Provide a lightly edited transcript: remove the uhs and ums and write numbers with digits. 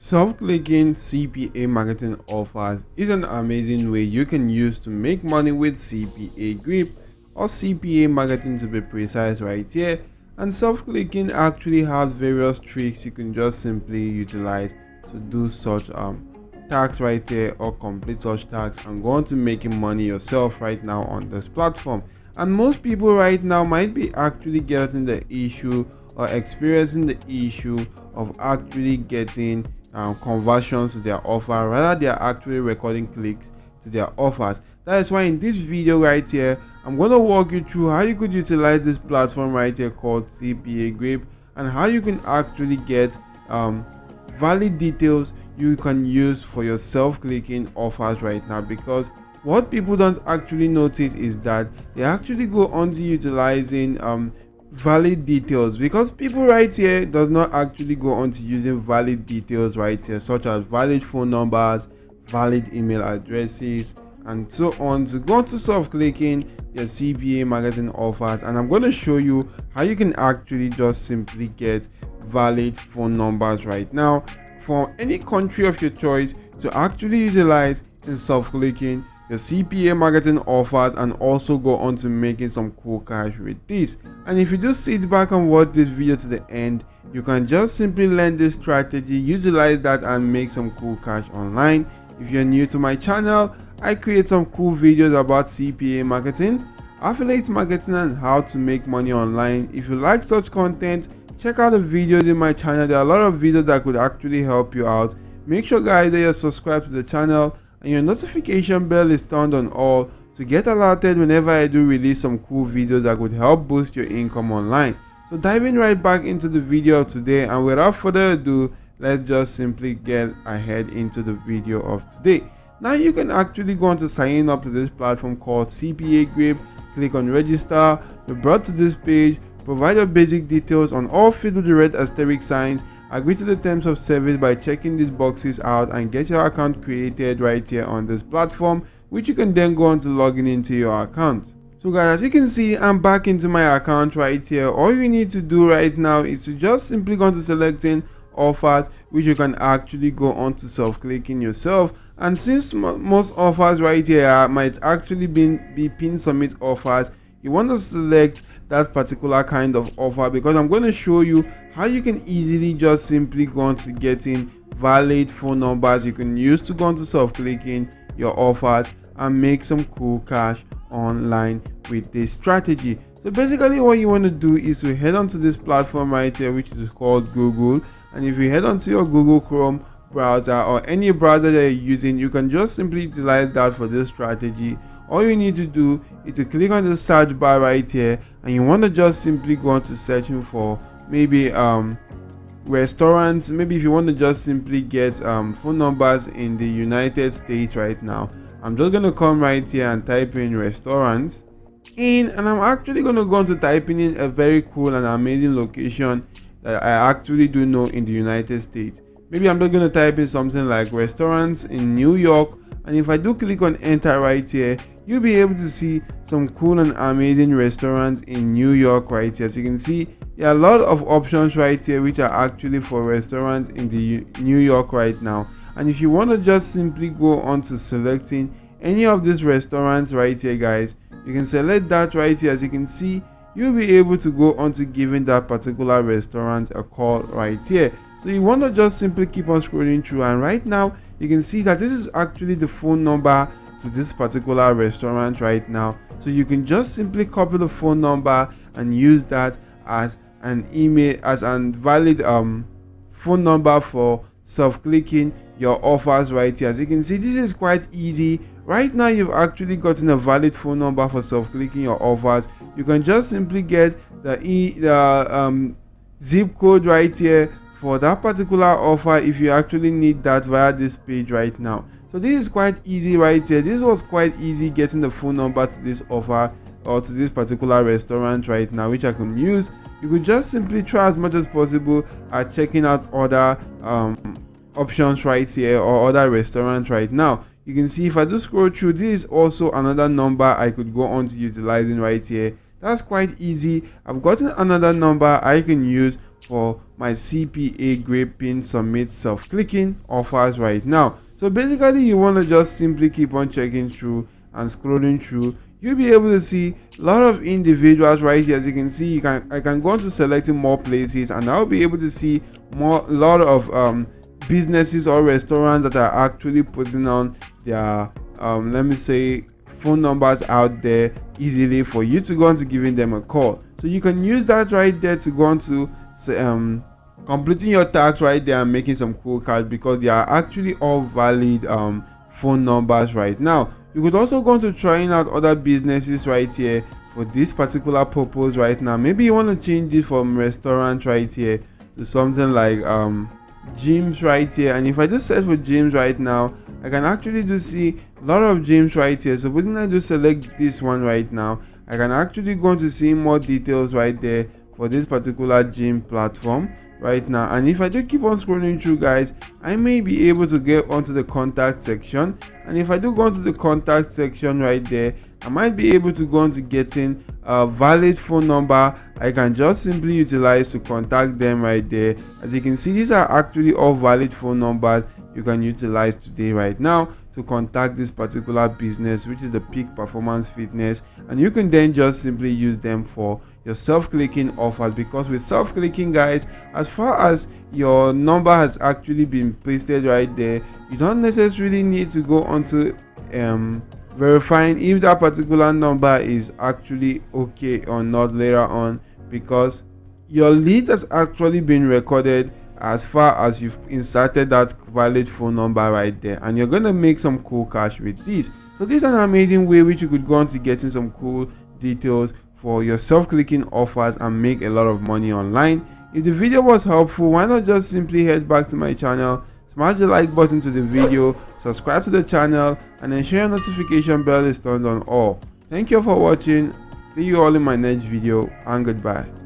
Self-clicking CPA marketing offers is an amazing way you can use to make money with CPA grip or CPA marketing to be precise right here. And self-clicking actually has various tricks you can just simply utilize to do such tasks right here or complete such tasks and go on to making money yourself right now on this platform. And most people right now might be actually getting the issue or experiencing the issue of actually getting conversions to their offer, rather they are actually recording clicks to their offers. That is why in this video right here I'm going to walk you through how you could utilize this platform right here called CPA grip, and how you can actually get valid details you can use for your self-clicking offers right now. Because what people don't actually notice is that they actually go on to utilizing valid details, because people right here does not actually go on to using valid details right here, such as valid phone numbers, valid email addresses, and so on, to go to self-clicking your CPA marketing offers. And I'm going to show you how you can actually just simply get valid phone numbers right now from any country of your choice to actually utilize in self-clicking your CPA marketing offers, and also go on to making some cool cash with this. And if you just sit back and watch this video to the end, you can just simply learn this strategy, utilize that, and make some cool cash online. If you're new to my channel, I create some cool videos about CPA marketing, affiliate marketing, and how to make money online. If you like such content, check out the videos in my channel. There are a lot of videos that could actually help you out. Make sure guys that you're subscribed to the channel and your notification bell is turned on all to get alerted whenever I do release some cool videos that could help boost your income online. So diving right back into the video of today, and without further ado, let's just simply get ahead into the video of today. Now you can actually go on to sign up to this platform called CPA grip. Click on register. You're brought to this page. Provide your basic details on all filled with the red asterisk signs. Agree to the terms of service by checking these boxes out and get your account created right here on this platform, which you can then go on to logging into your account. So guys, as you can see, I'm back into my account right here. All you need to do right now is to just simply go on to selecting offers, which you can actually go on to self-clicking yourself. And since most offers right here might actually be pin submit offers, you want to select that particular kind of offer, because I'm going to show you how you can easily just simply go on to getting valid phone numbers you can use to go on to self-clicking your offers and make some cool cash online with this strategy. So basically what you want to do is to head onto this platform right here, which is called Google. And if you head onto your Google Chrome browser or any browser that you're using, you can just simply utilize that for this strategy. All you need to do is to click on the search bar right here, and you want to just simply go on to searching for maybe restaurants. Maybe if you want to just simply get phone numbers in the United States right now, I'm just going to come right here and type in restaurants and I'm actually going to go on to typing in a very cool and amazing location that I actually do know in the United States. Maybe I'm just going to type in something like restaurants in New York, and if I do click on enter right here, you'll be able to see some cool and amazing restaurants in New York right here. As you can see, there are a lot of options right here which are actually for restaurants in the New York right now. And if you want to just simply go on to selecting any of these restaurants right here guys, you can select that right here. As you can see, you'll be able to go on to giving that particular restaurant a call right here. So you want to just simply keep on scrolling through, and right now you can see that this is actually the phone number to this particular restaurant right now. So you can just simply copy the phone number and use that as an email, as a valid phone number for self-clicking your offers right here. As you can see, this is quite easy. Right now you've actually gotten a valid phone number for self-clicking your offers. You can just simply get the zip code right here for that particular offer if you actually need that via this page right now. So this is quite easy right here. This was quite easy getting the phone number to this offer or to this particular restaurant right now, which I can use. You could just simply try as much as possible at checking out other options right here or other restaurants right now. You can see if I do scroll through, this is also another number I could go on to utilizing right here. That's quite easy. I've gotten another number I can use for my CPA grade pin submit self-clicking offers right now. So basically you want to just simply keep on checking through and scrolling through. You'll be able to see a lot of individuals right here. As you can see, I can go on to selecting more places, and I'll be able to see a lot of businesses or restaurants that are actually putting on their let me say phone numbers out there easily for you to go on to giving them a call. So you can use that right there to go on to completing your task right there and making some cool cards, because they are actually all valid phone numbers right now. You could also go on to trying out other businesses right here for this particular purpose right now. Maybe you want to change it from restaurant right here to something like gyms right here. And if I just search for gyms right now, I can actually do see a lot of gyms right here. So when I just select this one right now, I can actually go on to see more details right there for this particular gym platform right now. And if I do keep on scrolling through, guys, I may be able to get onto the contact section. And if I do go onto the contact section right there, I might be able to go on to getting a valid phone number I can just simply utilize to contact them right there. As you can see, these are actually all valid phone numbers you can utilize today right now to contact this particular business, which is the Peak Performance Fitness. And you can then just simply use them for your self-clicking offers, because with self-clicking, guys, as far as your number has actually been pasted right there, you don't necessarily need to go onto verifying if that particular number is actually okay or not later on, because your lead has actually been recorded as far as you've inserted that valid phone number right there, and you're gonna make some cool cash with this. So this is an amazing way which you could go on to getting some cool details for your self-clicking offers and make a lot of money online. If the video was helpful, why not just simply head back to my channel, smash the like button to the video, subscribe to the channel, and ensure your notification bell is turned on all. Thank you for watching. See you all in my next video, and goodbye.